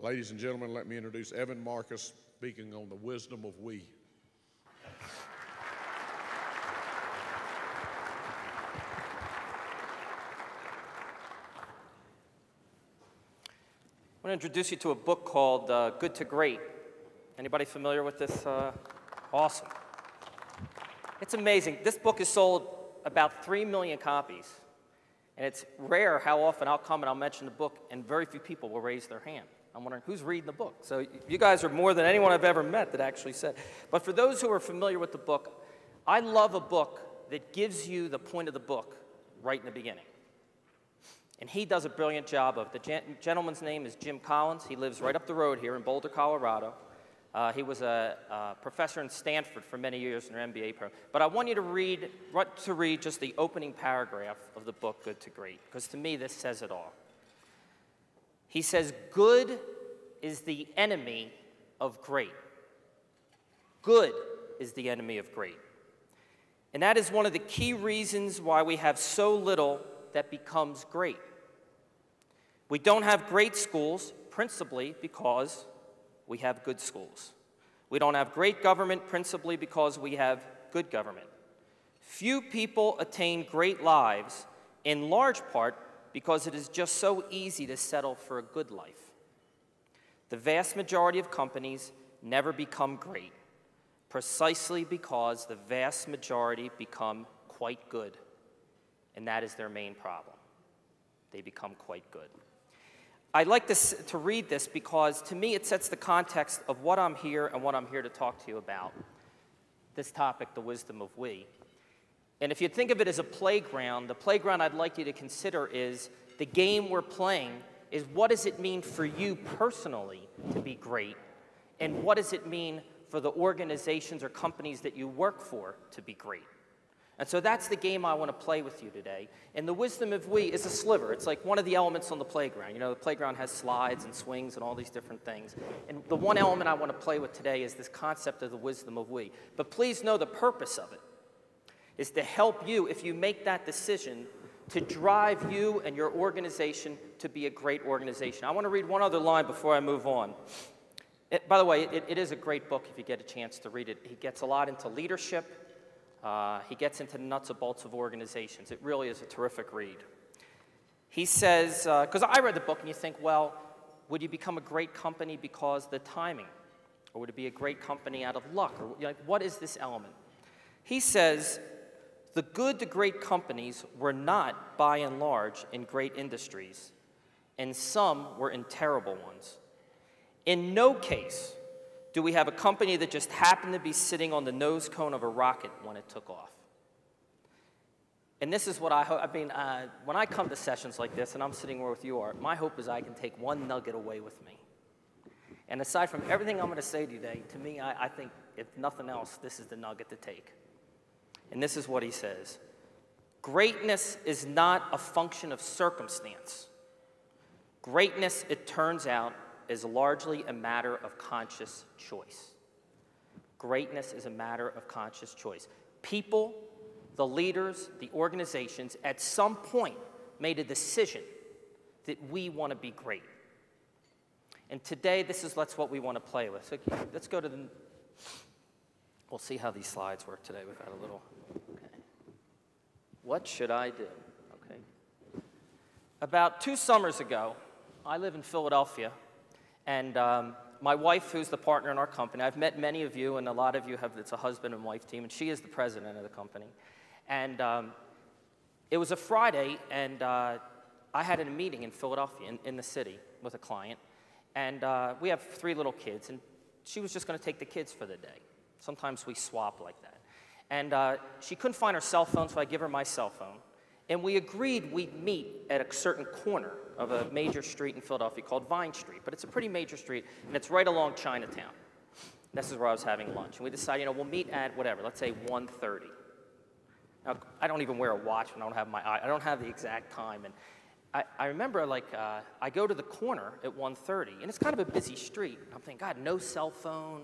Ladies and gentlemen, let me introduce DillonMarcus speaking on the wisdom of we. I want to introduce you to a book called Good to Great. Anybody familiar with this? Awesome. It's amazing. This book has sold about 3 million copies. And it's rare how often I'll come and I'll mention the book and very few people will raise their hand. I'm wondering who's reading the book. So you guys are more than anyone I've ever met that actually said. But for those who are familiar with the book, I love a book that gives you the point of the book right in the beginning. And he does a brilliant job of it. The gentleman's name is Jim Collins. He lives right up the road here in Boulder, Colorado. He was a professor in Stanford for many years in an MBA program. But I want you to read just the opening paragraph of the book, Good to Great, because to me this says it all. He says, good is the enemy of great. Good is the enemy of great. And that is one of the key reasons why we have so little that becomes great. We don't have great schools, principally because we have good schools. We don't have great government, principally because we have good government. Few people attain great lives, in large part because it is just so easy to settle for a good life. The vast majority of companies never become great, precisely because the vast majority become quite good. And that is their main problem. They become quite good. I like to read this because, to me, it sets the context of what I'm here and what I'm here to talk to you about. This topic, the wisdom of we. And if you think of it as a playground, the playground I'd like you to consider is the game we're playing is what does it mean for you personally to be great, and what does it mean for the organizations or companies that you work for to be great. And so that's the game I want to play with you today. And the wisdom of we is a sliver. It's like one of the elements on the playground. You know, the playground has slides and swings and all these different things. And the one element I want to play with today is this concept of the wisdom of we. But please know the purpose of it is to help you, if you make that decision, to drive you and your organization to be a great organization. I want to read one other line before I move on. By the way, it is a great book if you get a chance to read it. He gets a lot into leadership. He gets into the nuts and bolts of organizations. It really is a terrific read. He says, because I read the book and you think, well, would you become a great company because of the timing? Or would it be a great company out of luck? Or like, what is this element? He says, the good to great companies were not, by and large, in great industries, and some were in terrible ones. In no case do we have a company that just happened to be sitting on the nose cone of a rocket when it took off. And this is what I hope. I mean, when I come to sessions like this, and I'm sitting where with you are, my hope is I can take one nugget away with me. And aside from everything I'm going to say today, to me, I think, if nothing else, this is the nugget to take. And this is what he says. Greatness is not a function of circumstance. Greatness, it turns out, is largely a matter of conscious choice. Greatness is a matter of conscious choice. People, the leaders, the organizations, at some point made a decision that we want to be great. And today, that's what we want to play with. So let's go to the... We'll see how these slides work today. We've got a little... Okay. What should I do? Okay. About 2 summers ago, I live in Philadelphia, and my wife, who's the partner in our company, I've met many of you, and a lot of you have, it's a husband and wife team, and she is the president of the company. And it was a Friday, and I had a meeting in Philadelphia, in the city, with a client. And we have 3 little kids, and she was just going to take the kids for the day. Sometimes we swap like that. And she couldn't find her cell phone, so I give her my cell phone. And we agreed we'd meet at a certain corner of a major street in Philadelphia called Vine Street. But it's a pretty major street, and it's right along Chinatown. This is where I was having lunch. And we decided, we'll meet at whatever, let's say 1:30. Now, I don't even wear a watch when I don't have my eye. I don't have the exact time. And I remember, I go to the corner at 1:30, and it's kind of a busy street. I'm thinking, God, no cell phone.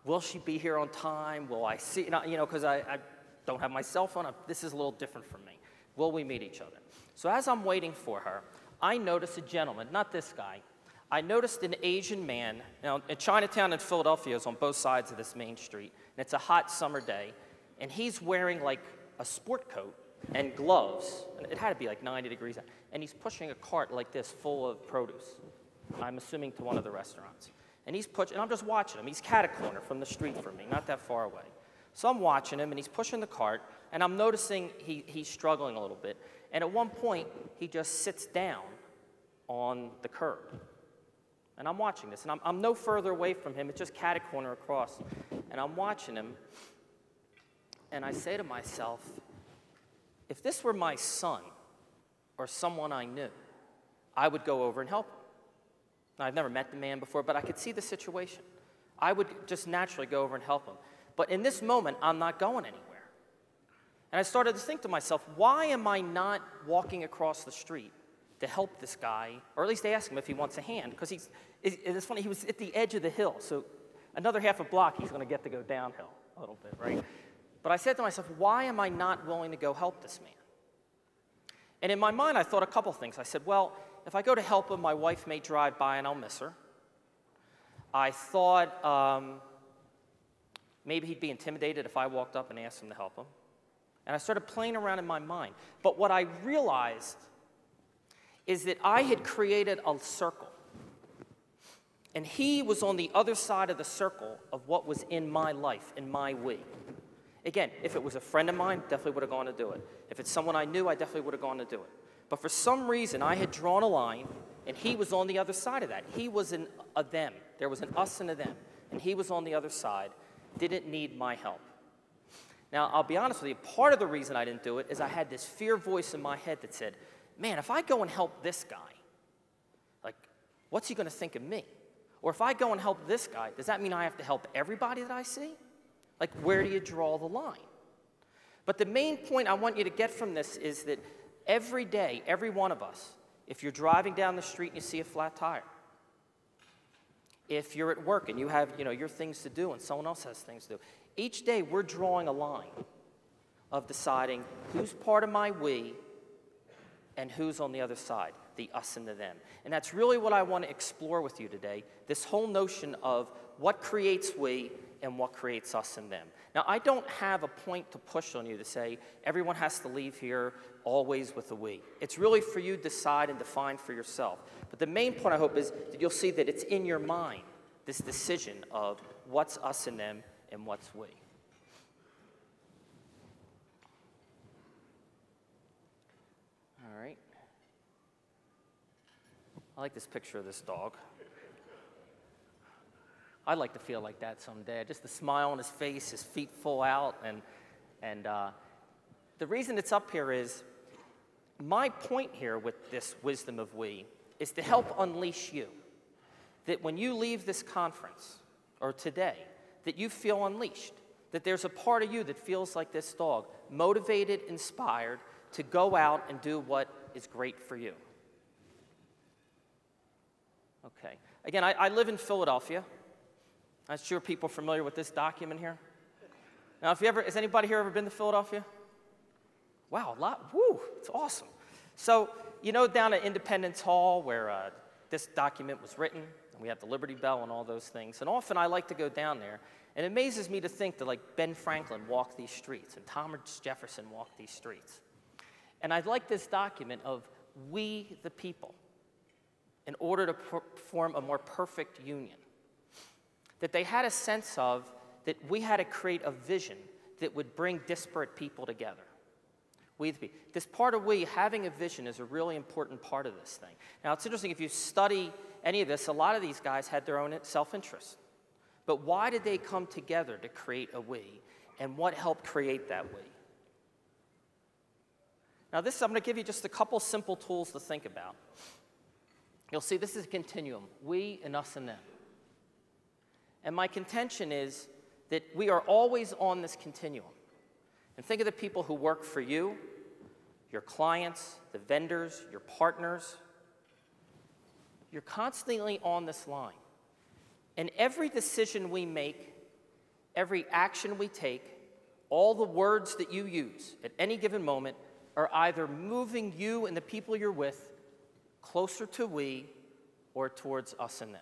Will she be here on time? Will I see? Because I don't have my cell phone. This is a little different for me. Will we meet each other? So as I'm waiting for her, I notice a gentleman, not this guy. I noticed an Asian man. Now, in Chinatown in Philadelphia is on both sides of this main street, and it's a hot summer day, and he's wearing like a sport coat and gloves, and it had to be like 90 degrees out, and he's pushing a cart like this full of produce, I'm assuming to one of the restaurants. And he's pushing, and I'm just watching him. He's cat-a-corner from the street from me, not that far away. So I'm watching him, and he's pushing the cart, and I'm noticing he's struggling a little bit. And at one point, he just sits down on the curb. And I'm watching this, and I'm no further away from him. It's just cat-a-corner across. And I'm watching him, and I say to myself, if this were my son or someone I knew, I would go over and help him. Now, I've never met the man before, but I could see the situation. I would just naturally go over and help him. But in this moment, I'm not going anywhere. And I started to think to myself, why am I not walking across the street to help this guy, or at least ask him if he wants a hand? Because it's funny, he was at the edge of the hill, so another half a block he's going to get to go downhill a little bit, right? But I said to myself, why am I not willing to go help this man? And in my mind, I thought a couple things. I said, well, if I go to help him, my wife may drive by and I'll miss her. I thought maybe he'd be intimidated if I walked up and asked him to help him. And I started playing around in my mind. But what I realized is that I had created a circle. And he was on the other side of the circle of what was in my life, in my we. Again, if it was a friend of mine, definitely would have gone to do it. If it's someone I knew, I definitely would have gone to do it. But for some reason, I had drawn a line, and he was on the other side of that. He was a them. There was an us and a them. And he was on the other side, didn't need my help. Now, I'll be honest with you, part of the reason I didn't do it is I had this fear voice in my head that said, man, if I go and help this guy, like, what's he going to think of me? Or if I go and help this guy, does that mean I have to help everybody that I see? Like, where do you draw the line? But the main point I want you to get from this is that every day, every one of us, if you're driving down the street and you see a flat tire, if you're at work and you have, your things to do and someone else has things to do, each day we're drawing a line of deciding who's part of my we and who's on the other side, the us and the them. And that's really what I want to explore with you today, this whole notion of what creates we and what creates us and them. Now, I don't have a point to push on you to say everyone has to leave here always with a we. It's really for you to decide and define for yourself. But the main point, I hope, is that you'll see that it's in your mind, this decision of what's us and them and what's we. All right. I like this picture of this dog. I'd like to feel like that someday. Just the smile on his face, his feet full out. And the reason it's up here is my point here with this wisdom of we is to help unleash you. That when you leave this conference, or today, that you feel unleashed. That there's a part of you that feels like this dog, motivated, inspired to go out and do what is great for you. Okay. Again, I live in Philadelphia. I'm sure people are familiar with this document here. Now, has anybody here ever been to Philadelphia? Wow, a lot. Woo, it's awesome. So, down at Independence Hall where this document was written, and we have the Liberty Bell and all those things. And often I like to go down there, and it amazes me to think that like Ben Franklin walked these streets and Thomas Jefferson walked these streets. And I like this document of we the people in order to form a more perfect union. That they had a sense of that we had to create a vision that would bring disparate people together. This part of we, having a vision, is a really important part of this thing. Now, it's interesting, if you study any of this, a lot of these guys had their own self-interest. But why did they come together to create a we, and what helped create that we? Now, I'm going to give you just a couple simple tools to think about. You'll see this is a continuum, we and us and them. And my contention is that we are always on this continuum. And think of the people who work for you, your clients, the vendors, your partners. You're constantly on this line. And every decision we make, every action we take, all the words that you use at any given moment are either moving you and the people you're with closer to we or towards us and them.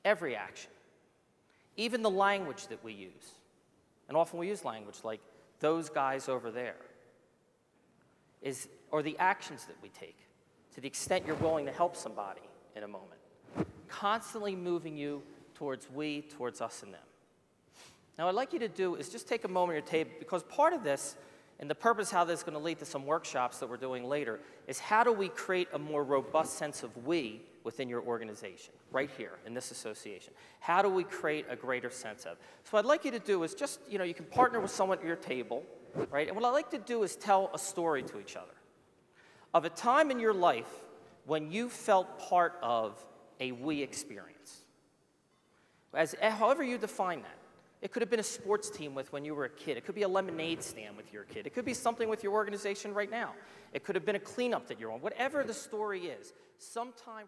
Every action. Even the language that we use. And often we use language like, those guys over there. Or the actions that we take, to the extent you're willing to help somebody in a moment. Constantly moving you towards we, towards us and them. Now, what I'd like you to do is just take a moment at your table, because part of this, and the purpose how this is going to lead to some workshops that we're doing later, is how do we create a more robust sense of we within your organization, right here in this association? How do we create a greater sense of? So what I'd like you to do is just, you can partner with someone at your table, right? And what I'd like to do is tell a story to each other of a time in your life when you felt part of a we experience. However you define that. It could have been a sports team when you were a kid. It could be a lemonade stand with your kid. It could be something with your organization right now. It could have been a cleanup that you're on. Whatever the story is, sometime